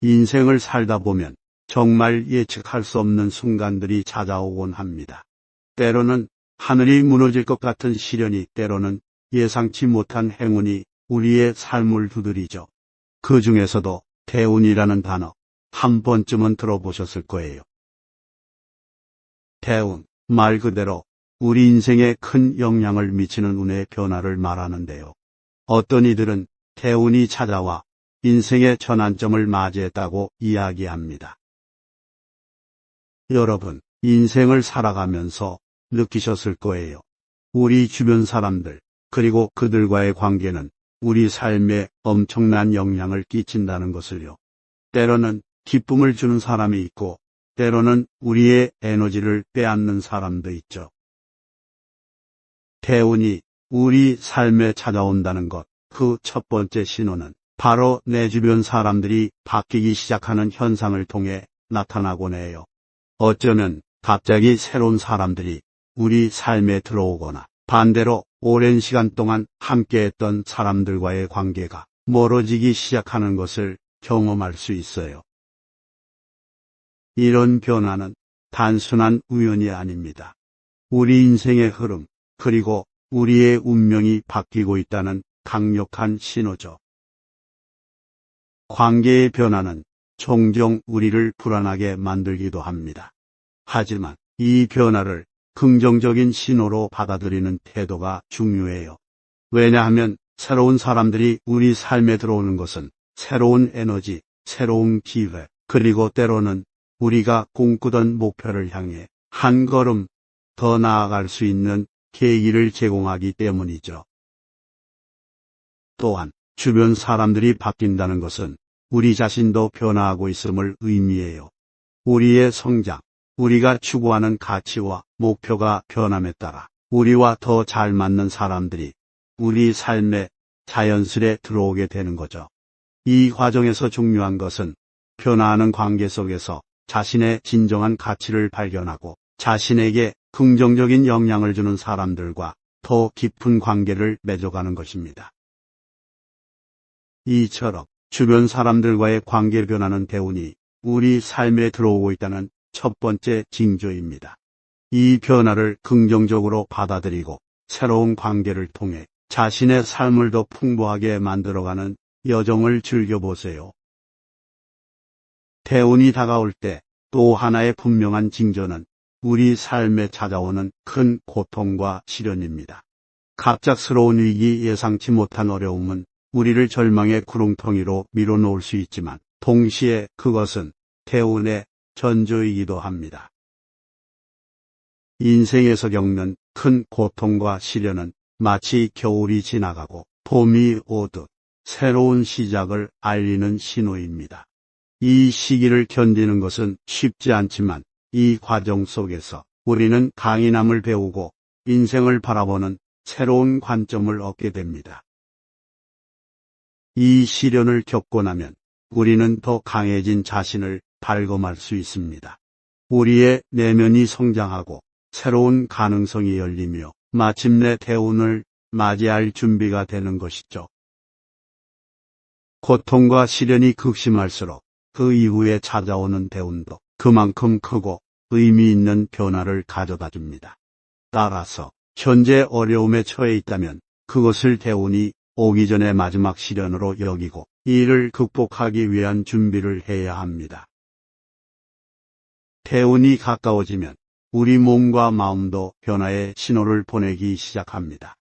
인생을 살다 보면 정말 예측할 수 없는 순간들이 찾아오곤 합니다. 때로는 하늘이 무너질 것 같은 시련이, 때로는 예상치 못한 행운이 우리의 삶을 두드리죠. 그 중에서도 대운이라는 단어 한 번쯤은 들어보셨을 거예요. 대운, 말 그대로 우리 인생에 큰 영향을 미치는 운의 변화를 말하는데요. 어떤 이들은 대운이 찾아와 인생의 전환점을 맞이했다고 이야기합니다. 여러분, 인생을 살아가면서 느끼셨을 거예요. 우리 주변 사람들, 그리고 그들과의 관계는 우리 삶에 엄청난 영향을 끼친다는 것을요. 때로는 기쁨을 주는 사람이 있고, 때로는 우리의 에너지를 빼앗는 사람도 있죠. 대운이 우리 삶에 찾아온다는 것, 그 첫 번째 신호는 바로 내 주변 사람들이 바뀌기 시작하는 현상을 통해 나타나곤 해요. 어쩌면 갑자기 새로운 사람들이 우리 삶에 들어오거나, 반대로 오랜 시간 동안 함께했던 사람들과의 관계가 멀어지기 시작하는 것을 경험할 수 있어요. 이런 변화는 단순한 우연이 아닙니다. 우리 인생의 흐름, 그리고 우리의 운명이 바뀌고 있다는 강력한 신호죠. 관계의 변화는 종종 우리를 불안하게 만들기도 합니다. 하지만 이 변화를 긍정적인 신호로 받아들이는 태도가 중요해요. 왜냐하면 새로운 사람들이 우리 삶에 들어오는 것은 새로운 에너지, 새로운 기회, 그리고 때로는 우리가 꿈꾸던 목표를 향해 한 걸음 더 나아갈 수 있는 계기를 제공하기 때문이죠. 또한 주변 사람들이 바뀐다는 것은 우리 자신도 변화하고 있음을 의미해요. 우리의 성장, 우리가 추구하는 가치와 목표가 변함에 따라 우리와 더 잘 맞는 사람들이 우리 삶에 자연스레 들어오게 되는 거죠. 이 과정에서 중요한 것은 변화하는 관계 속에서 자신의 진정한 가치를 발견하고 자신에게 긍정적인 영향을 주는 사람들과 더 깊은 관계를 맺어가는 것입니다. 이처럼 주변 사람들과의 관계 변화는 대운이 우리 삶에 들어오고 있다는 첫 번째 징조입니다. 이 변화를 긍정적으로 받아들이고 새로운 관계를 통해 자신의 삶을 더 풍부하게 만들어가는 여정을 즐겨보세요. 대운이 다가올 때 또 하나의 분명한 징조는 우리 삶에 찾아오는 큰 고통과 시련입니다. 갑작스러운 위기, 예상치 못한 어려움은 우리를 절망의 구렁텅이로 밀어놓을 수 있지만 동시에 그것은 대운의 전조이기도 합니다. 인생에서 겪는 큰 고통과 시련은 마치 겨울이 지나가고 봄이 오듯 새로운 시작을 알리는 신호입니다. 이 시기를 견디는 것은 쉽지 않지만 이 과정 속에서 우리는 강인함을 배우고 인생을 바라보는 새로운 관점을 얻게 됩니다. 이 시련을 겪고 나면 우리는 더 강해진 자신을 발견할 수 있습니다. 우리의 내면이 성장하고 새로운 가능성이 열리며 마침내 대운을 맞이할 준비가 되는 것이죠. 고통과 시련이 극심할수록 그 이후에 찾아오는 대운도 그만큼 크고 의미 있는 변화를 가져다 줍니다. 따라서 현재 어려움에 처해 있다면 그것을 대운이 오기 전의 마지막 시련으로 여기고 이를 극복하기 위한 준비를 해야 합니다. 대운이 가까워지면 우리 몸과 마음도 변화의 신호를 보내기 시작합니다.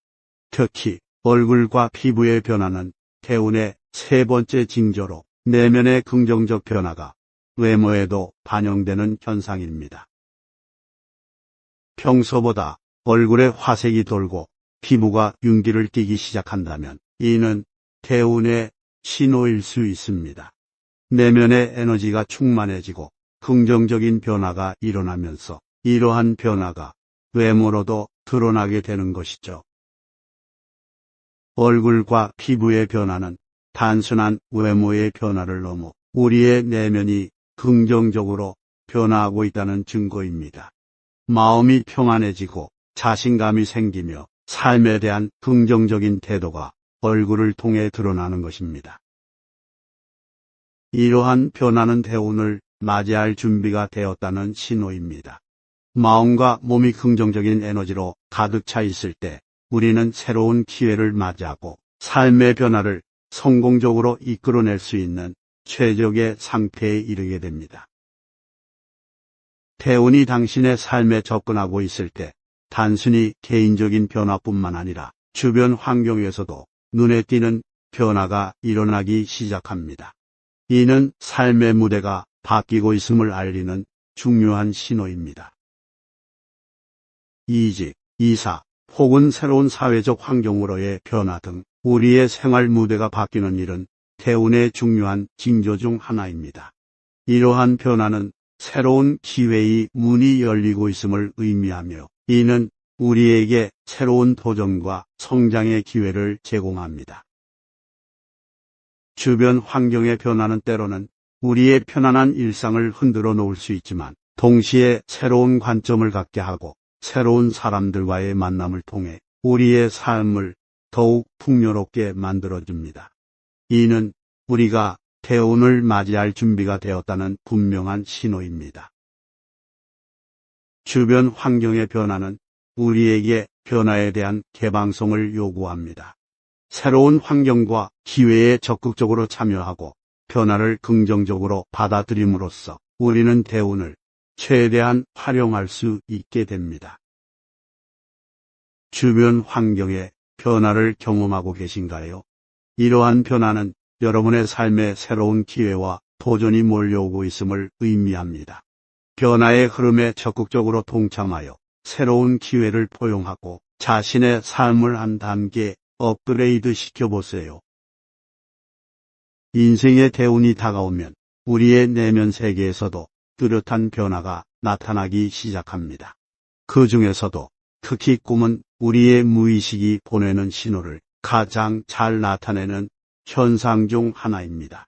특히 얼굴과 피부의 변화는 대운의 세 번째 징조로 내면의 긍정적 변화가 외모에도 반영되는 현상입니다. 평소보다 얼굴에 화색이 돌고 피부가 윤기를 띠기 시작한다면 이는 대운의 신호일 수 있습니다. 내면의 에너지가 충만해지고 긍정적인 변화가 일어나면서 이러한 변화가 외모로도 드러나게 되는 것이죠. 얼굴과 피부의 변화는 단순한 외모의 변화를 넘어 우리의 내면이 긍정적으로 변화하고 있다는 증거입니다. 마음이 평안해지고 자신감이 생기며 삶에 대한 긍정적인 태도가 얼굴을 통해 드러나는 것입니다. 이러한 변화는 대운을 맞이할 준비가 되었다는 신호입니다. 마음과 몸이 긍정적인 에너지로 가득 차 있을 때 우리는 새로운 기회를 맞이하고 삶의 변화를 성공적으로 이끌어낼 수 있는 최적의 상태에 이르게 됩니다. 대운이 당신의 삶에 접근하고 있을 때 단순히 개인적인 변화뿐만 아니라 주변 환경에서도 눈에 띄는 변화가 일어나기 시작합니다. 이는 삶의 무대가 바뀌고 있음을 알리는 중요한 신호입니다. 이직, 이사, 혹은 새로운 사회적 환경으로의 변화 등 우리의 생활 무대가 바뀌는 일은 대운의 중요한 징조 중 하나입니다. 이러한 변화는 새로운 기회의 문이 열리고 있음을 의미하며 이는 우리에게 새로운 도전과 성장의 기회를 제공합니다. 주변 환경의 변화는 때로는 우리의 편안한 일상을 흔들어 놓을 수 있지만 동시에 새로운 관점을 갖게 하고 새로운 사람들과의 만남을 통해 우리의 삶을 더욱 풍요롭게 만들어줍니다. 이는 우리가 대운을 맞이할 준비가 되었다는 분명한 신호입니다. 주변 환경의 변화는 우리에게 변화에 대한 개방성을 요구합니다. 새로운 환경과 기회에 적극적으로 참여하고 변화를 긍정적으로 받아들임으로써 우리는 대운을 최대한 활용할 수 있게 됩니다. 주변 환경의 변화를 경험하고 계신가요? 이러한 변화는 여러분의 삶에 새로운 기회와 도전이 몰려오고 있음을 의미합니다. 변화의 흐름에 적극적으로 동참하여 새로운 기회를 포용하고 자신의 삶을 한 단계 업그레이드 시켜보세요. 인생의 대운이 다가오면 우리의 내면 세계에서도 뚜렷한 변화가 나타나기 시작합니다. 그 중에서도 특히 꿈은 우리의 무의식이 보내는 신호를 가장 잘 나타내는 현상 중 하나입니다.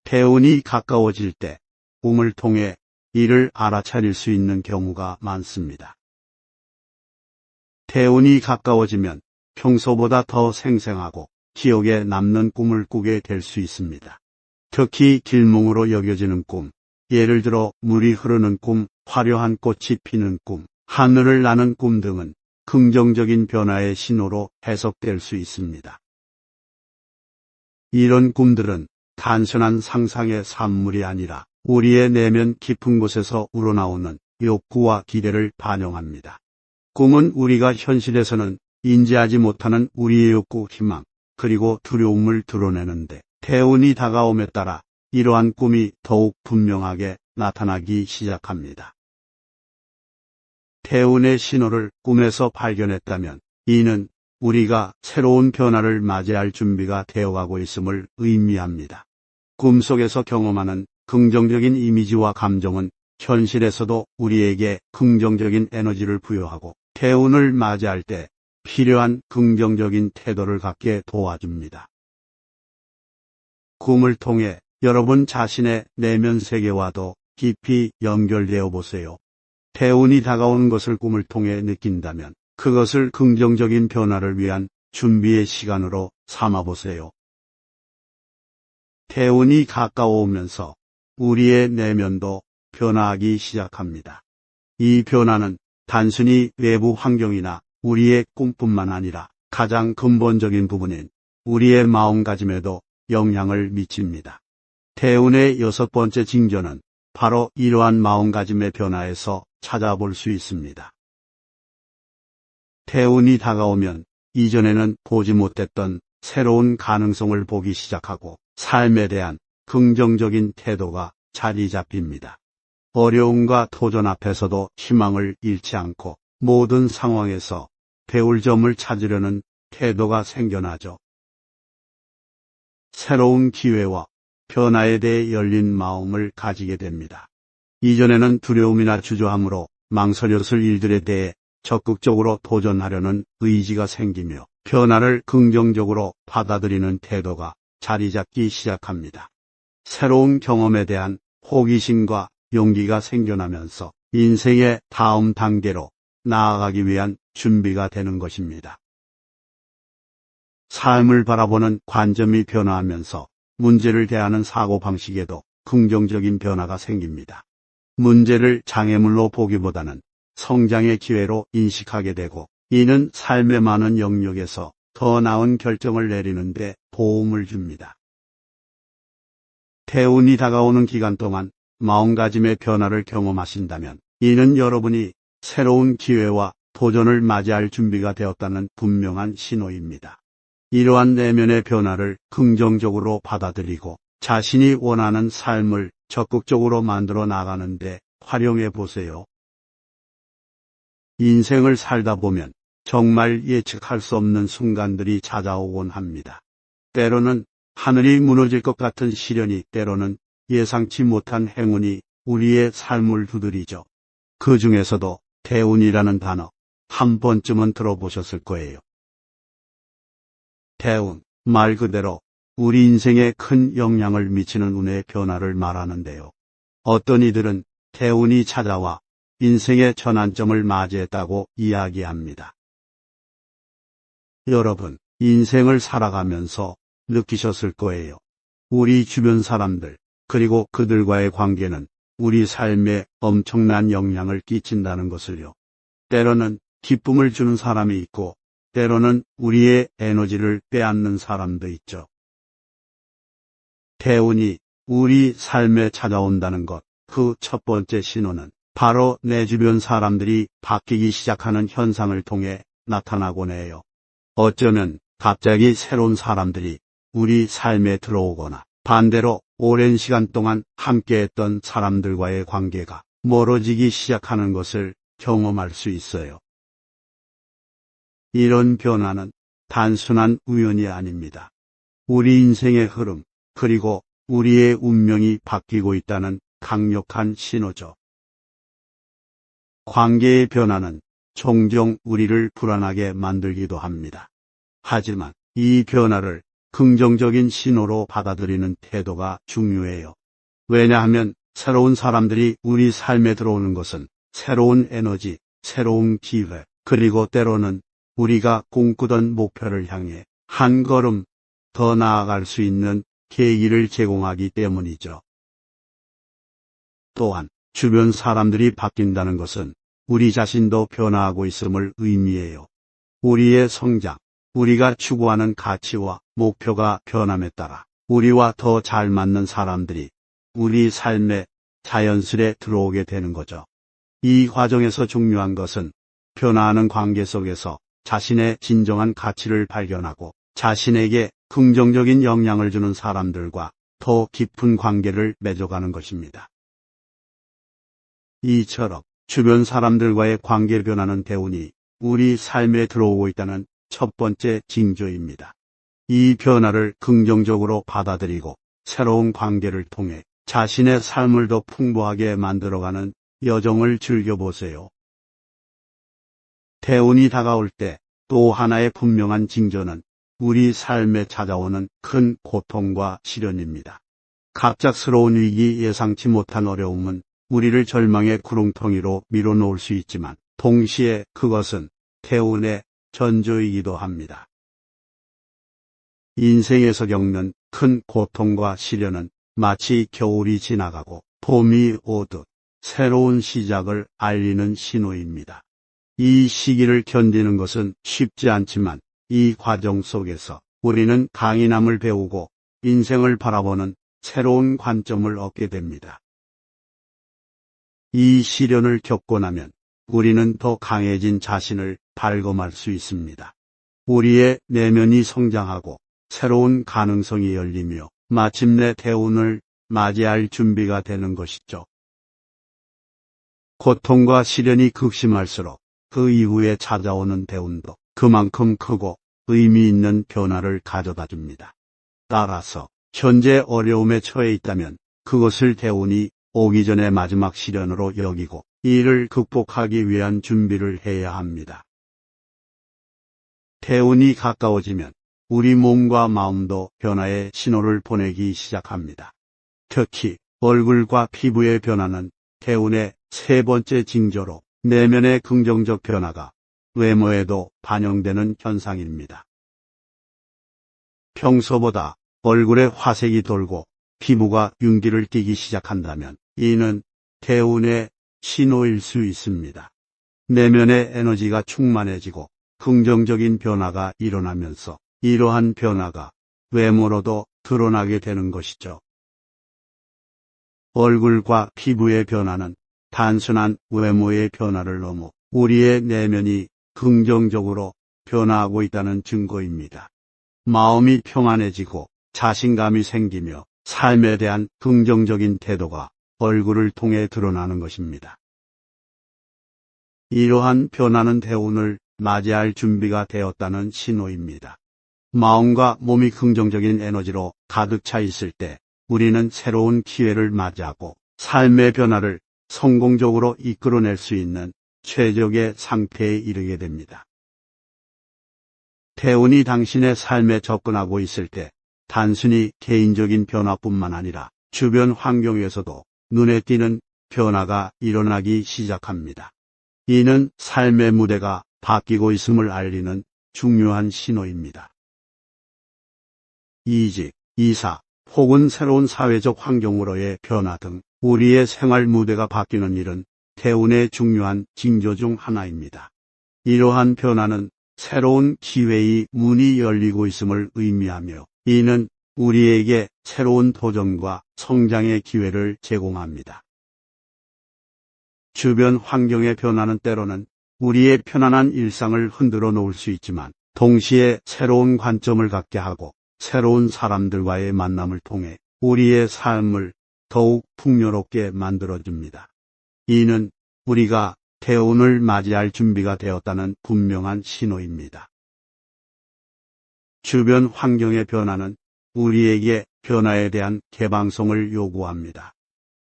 대운이 가까워질 때 꿈을 통해 이를 알아차릴 수 있는 경우가 많습니다. 대운이 가까워지면 평소보다 더 생생하고 기억에 남는 꿈을 꾸게 될 수 있습니다. 특히 길몽으로 여겨지는 꿈, 예를 들어 물이 흐르는 꿈, 화려한 꽃이 피는 꿈, 하늘을 나는 꿈 등은 긍정적인 변화의 신호로 해석될 수 있습니다. 이런 꿈들은 단순한 상상의 산물이 아니라 우리의 내면 깊은 곳에서 우러나오는 욕구와 기대를 반영합니다. 꿈은 우리가 현실에서는 인지하지 못하는 우리의 욕구, 희망, 그리고 두려움을 드러내는데 대운이 다가옴에 따라 이러한 꿈이 더욱 분명하게 나타나기 시작합니다. 대운의 신호를 꿈에서 발견했다면 이는 우리가 새로운 변화를 맞이할 준비가 되어가고 있음을 의미합니다. 꿈속에서 경험하는 긍정적인 이미지와 감정은 현실에서도 우리에게 긍정적인 에너지를 부여하고 대운을 맞이할 때 필요한 긍정적인 태도를 갖게 도와줍니다. 꿈을 통해 여러분 자신의 내면 세계와도 깊이 연결되어 보세요. 대운이 다가오는 것을 꿈을 통해 느낀다면 그것을 긍정적인 변화를 위한 준비의 시간으로 삼아보세요. 대운이 가까워오면서 우리의 내면도 변화하기 시작합니다. 이 변화는 단순히 외부 환경이나 우리의 꿈뿐만 아니라 가장 근본적인 부분인 우리의 마음가짐에도 영향을 미칩니다. 대운의 6번째 징조는 바로 이러한 마음가짐의 변화에서 찾아볼 수 있습니다. 대운이 다가오면 이전에는 보지 못했던 새로운 가능성을 보기 시작하고 삶에 대한 긍정적인 태도가 자리 잡힙니다. 어려움과 도전 앞에서도 희망을 잃지 않고 모든 상황에서 배울 점을 찾으려는 태도가 생겨나죠. 새로운 기회와 변화에 대해 열린 마음을 가지게 됩니다. 이전에는 두려움이나 주저함으로 망설였을 일들에 대해 적극적으로 도전하려는 의지가 생기며 변화를 긍정적으로 받아들이는 태도가 자리 잡기 시작합니다. 새로운 경험에 대한 호기심과 용기가 생겨나면서 인생의 다음 단계로 나아가기 위한 준비가 되는 것입니다. 삶을 바라보는 관점이 변화하면서 문제를 대하는 사고방식에도 긍정적인 변화가 생깁니다. 문제를 장애물로 보기보다는 성장의 기회로 인식하게 되고, 이는 삶의 많은 영역에서 더 나은 결정을 내리는데 도움을 줍니다. 태운이 다가오는 기간 동안 마음가짐의 변화를 경험하신다면, 이는 여러분이 새로운 기회와 도전을 맞이할 준비가 되었다는 분명한 신호입니다. 이러한 내면의 변화를 긍정적으로 받아들이고 자신이 원하는 삶을 적극적으로 만들어 나가는데 활용해 보세요. 인생을 살다 보면 정말 예측할 수 없는 순간들이 찾아오곤 합니다. 때로는 하늘이 무너질 것 같은 시련이, 때로는 예상치 못한 행운이 우리의 삶을 두드리죠. 그 중에서도 대운이라는 단어, 한 번쯤은 들어보셨을 거예요. 대운, 말 그대로 우리 인생에 큰 영향을 미치는 운의 변화를 말하는데요. 어떤 이들은 대운이 찾아와 인생의 전환점을 맞이했다고 이야기합니다. 여러분, 인생을 살아가면서 느끼셨을 거예요. 우리 주변 사람들, 그리고 그들과의 관계는 우리 삶에 엄청난 영향을 끼친다는 것을요. 때로는 기쁨을 주는 사람이 있고, 때로는 우리의 에너지를 빼앗는 사람도 있죠. 대운이 우리 삶에 찾아온다는 것, 그 첫 번째 신호는 바로 내 주변 사람들이 바뀌기 시작하는 현상을 통해 나타나곤 해요. 어쩌면 갑자기 새로운 사람들이 우리 삶에 들어오거나, 반대로 오랜 시간 동안 함께했던 사람들과의 관계가 멀어지기 시작하는 것을 경험할 수 있어요. 이런 변화는 단순한 우연이 아닙니다. 우리 인생의 흐름, 그리고 우리의 운명이 바뀌고 있다는 강력한 신호죠. 관계의 변화는 종종 우리를 불안하게 만들기도 합니다. 하지만 이 변화를 긍정적인 신호로 받아들이는 태도가 중요해요. 왜냐하면 새로운 사람들이 우리 삶에 들어오는 것은 새로운 에너지, 새로운 기회, 그리고 때로는 우리가 꿈꾸던 목표를 향해 한 걸음 더 나아갈 수 있는 계기를 제공하기 때문이죠. 또한 주변 사람들이 바뀐다는 것은 우리 자신도 변화하고 있음을 의미해요. 우리의 성장, 우리가 추구하는 가치와 목표가 변함에 따라 우리와 더 잘 맞는 사람들이 우리 삶에 자연스레 들어오게 되는 거죠. 이 과정에서 중요한 것은 변화하는 관계 속에서 자신의 진정한 가치를 발견하고 자신에게 긍정적인 영향을 주는 사람들과 더 깊은 관계를 맺어가는 것입니다. 이처럼 주변 사람들과의 관계 변화는 대운이 우리 삶에 들어오고 있다는 첫 번째 징조입니다. 이 변화를 긍정적으로 받아들이고 새로운 관계를 통해 자신의 삶을 더 풍부하게 만들어가는 여정을 즐겨보세요. 대운이 다가올 때 또 하나의 분명한 징조는 우리 삶에 찾아오는 큰 고통과 시련입니다. 갑작스러운 위기, 예상치 못한 어려움은 우리를 절망의 구렁텅이로 밀어놓을 수 있지만 동시에 그것은 대운의 전조이기도 합니다. 인생에서 겪는 큰 고통과 시련은 마치 겨울이 지나가고 봄이 오듯 새로운 시작을 알리는 신호입니다. 이 시기를 견디는 것은 쉽지 않지만 이 과정 속에서 우리는 강인함을 배우고 인생을 바라보는 새로운 관점을 얻게 됩니다. 이 시련을 겪고 나면 우리는 더 강해진 자신을 발견할 수 있습니다. 우리의 내면이 성장하고 새로운 가능성이 열리며 마침내 대운을 맞이할 준비가 되는 것이죠. 고통과 시련이 극심할수록 그 이후에 찾아오는 대운도 그만큼 크고 의미 있는 변화를 가져다 줍니다. 따라서 현재 어려움에 처해 있다면 그것을 대운이 오기 전의 마지막 시련으로 여기고 이를 극복하기 위한 준비를 해야 합니다. 대운이 가까워지면 우리 몸과 마음도 변화의 신호를 보내기 시작합니다. 특히 얼굴과 피부의 변화는 대운의 세 번째 징조로 내면의 긍정적 변화가 외모에도 반영되는 현상입니다. 평소보다 얼굴에 화색이 돌고 피부가 윤기를 띠기 시작한다면 이는 대운의 신호일 수 있습니다. 내면의 에너지가 충만해지고 긍정적인 변화가 일어나면서 이러한 변화가 외모로도 드러나게 되는 것이죠. 얼굴과 피부의 변화는 단순한 외모의 변화를 넘어 우리의 내면이 긍정적으로 변화하고 있다는 증거입니다. 마음이 평안해지고 자신감이 생기며 삶에 대한 긍정적인 태도가 얼굴을 통해 드러나는 것입니다. 이러한 변화는 대운을 맞이할 준비가 되었다는 신호입니다. 마음과 몸이 긍정적인 에너지로 가득 차 있을 때 우리는 새로운 기회를 맞이하고 삶의 변화를 성공적으로 이끌어낼 수 있는 최적의 상태에 이르게 됩니다. 대운이 당신의 삶에 접근하고 있을 때 단순히 개인적인 변화뿐만 아니라 주변 환경에서도 눈에 띄는 변화가 일어나기 시작합니다. 이는 삶의 무대가 바뀌고 있음을 알리는 중요한 신호입니다. 이직, 이사, 혹은 새로운 사회적 환경으로의 변화 등 우리의 생활 무대가 바뀌는 일은 대운의 중요한 징조 중 하나입니다. 이러한 변화는 새로운 기회의 문이 열리고 있음을 의미하며 이는 우리에게 새로운 도전과 성장의 기회를 제공합니다. 주변 환경의 변화는 때로는 우리의 편안한 일상을 흔들어 놓을 수 있지만 동시에 새로운 관점을 갖게 하고 새로운 사람들과의 만남을 통해 우리의 삶을 더욱 풍요롭게 만들어줍니다. 이는 우리가 대운을 맞이할 준비가 되었다는 분명한 신호입니다. 주변 환경의 변화는 우리에게 변화에 대한 개방성을 요구합니다.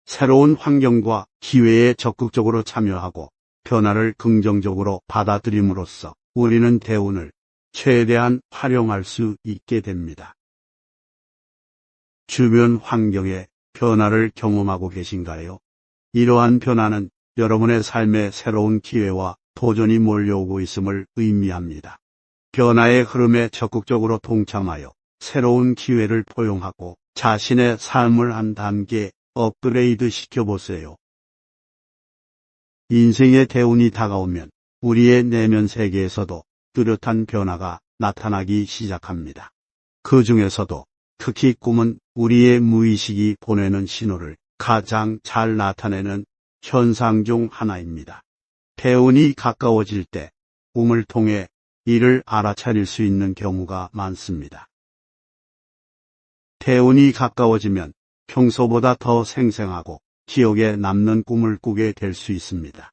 새로운 환경과 기회에 적극적으로 참여하고 변화를 긍정적으로 받아들임으로써 우리는 대운을 최대한 활용할 수 있게 됩니다. 주변 환경의 변화를 경험하고 계신가요? 이러한 변화는 여러분의 삶에 새로운 기회와 도전이 몰려오고 있음을 의미합니다. 변화의 흐름에 적극적으로 동참하여 새로운 기회를 포용하고 자신의 삶을 한 단계 업그레이드 시켜보세요. 인생의 대운이 다가오면 우리의 내면 세계에서도 뚜렷한 변화가 나타나기 시작합니다. 그 중에서도 특히 꿈은 우리의 무의식이 보내는 신호를 가장 잘 나타내는 현상 중 하나입니다. 대운이 가까워질 때 꿈을 통해 이를 알아차릴 수 있는 경우가 많습니다. 대운이 가까워지면 평소보다 더 생생하고 기억에 남는 꿈을 꾸게 될 수 있습니다.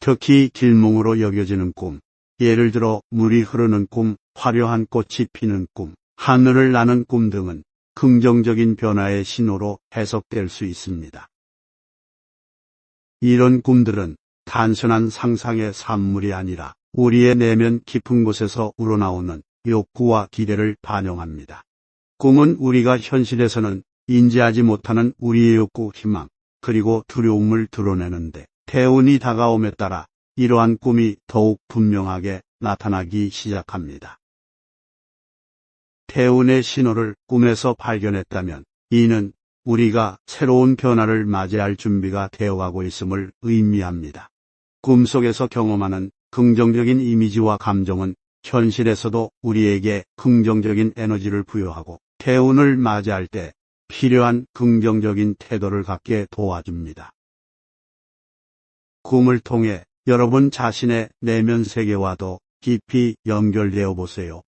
특히 길몽으로 여겨지는 꿈, 예를 들어 물이 흐르는 꿈, 화려한 꽃이 피는 꿈, 하늘을 나는 꿈 등은 긍정적인 변화의 신호로 해석될 수 있습니다. 이런 꿈들은 단순한 상상의 산물이 아니라 우리의 내면 깊은 곳에서 우러나오는 욕구와 기대를 반영합니다. 꿈은 우리가 현실에서는 인지하지 못하는 우리의 욕구, 희망, 그리고 두려움을 드러내는데 대운이 다가옴에 따라 이러한 꿈이 더욱 분명하게 나타나기 시작합니다. 대운의 신호를 꿈에서 발견했다면 이는 우리가 새로운 변화를 맞이할 준비가 되어가고 있음을 의미합니다. 꿈속에서 경험하는 긍정적인 이미지와 감정은 현실에서도 우리에게 긍정적인 에너지를 부여하고 대운을 맞이할 때 필요한 긍정적인 태도를 갖게 도와줍니다. 꿈을 통해 여러분 자신의 내면 세계와도 깊이 연결되어 보세요.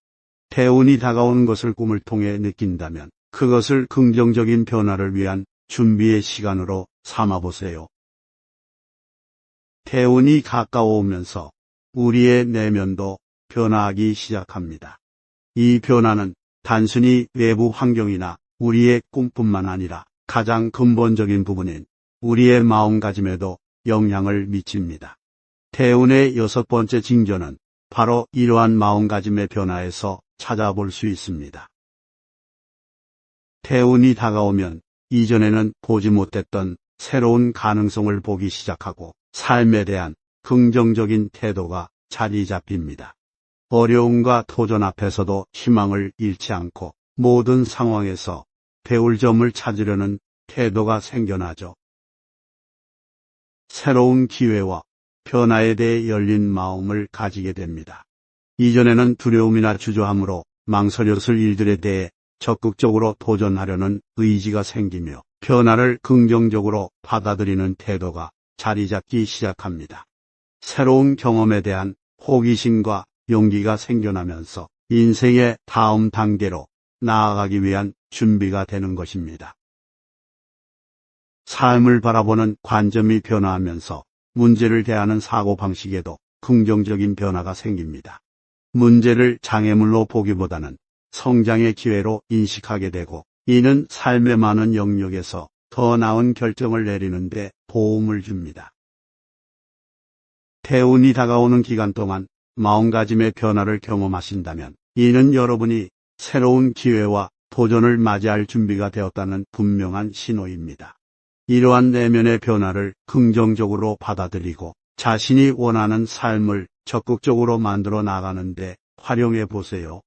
대운이 다가오는 것을 꿈을 통해 느낀다면 그것을 긍정적인 변화를 위한 준비의 시간으로 삼아보세요. 대운이 가까워오면서 우리의 내면도 변화하기 시작합니다. 이 변화는 단순히 외부 환경이나 우리의 꿈뿐만 아니라 가장 근본적인 부분인 우리의 마음가짐에도 영향을 미칩니다. 대운의 6번째 징조는 바로 이러한 마음가짐의 변화에서 찾아볼 수 있습니다. 대운이 다가오면 이전에는 보지 못했던 새로운 가능성을 보기 시작하고 삶에 대한 긍정적인 태도가 자리 잡힙니다. 어려움과 도전 앞에서도 희망을 잃지 않고 모든 상황에서 배울 점을 찾으려는 태도가 생겨나죠. 새로운 기회와 변화에 대해 열린 마음을 가지게 됩니다. 이전에는 두려움이나 주저함으로 망설였을 일들에 대해 적극적으로 도전하려는 의지가 생기며 변화를 긍정적으로 받아들이는 태도가 자리 잡기 시작합니다. 새로운 경험에 대한 호기심과 용기가 생겨나면서 인생의 다음 단계로 나아가기 위한 준비가 되는 것입니다. 삶을 바라보는 관점이 변화하면서 문제를 대하는 사고방식에도 긍정적인 변화가 생깁니다. 문제를 장애물로 보기보다는 성장의 기회로 인식하게 되고, 이는 삶의 많은 영역에서 더 나은 결정을 내리는 데 도움을 줍니다. 대운이 다가오는 기간 동안 마음가짐의 변화를 경험하신다면, 이는 여러분이 새로운 기회와 도전을 맞이할 준비가 되었다는 분명한 신호입니다. 이러한 내면의 변화를 긍정적으로 받아들이고 자신이 원하는 삶을 적극적으로 만들어 나가는데 활용해 보세요.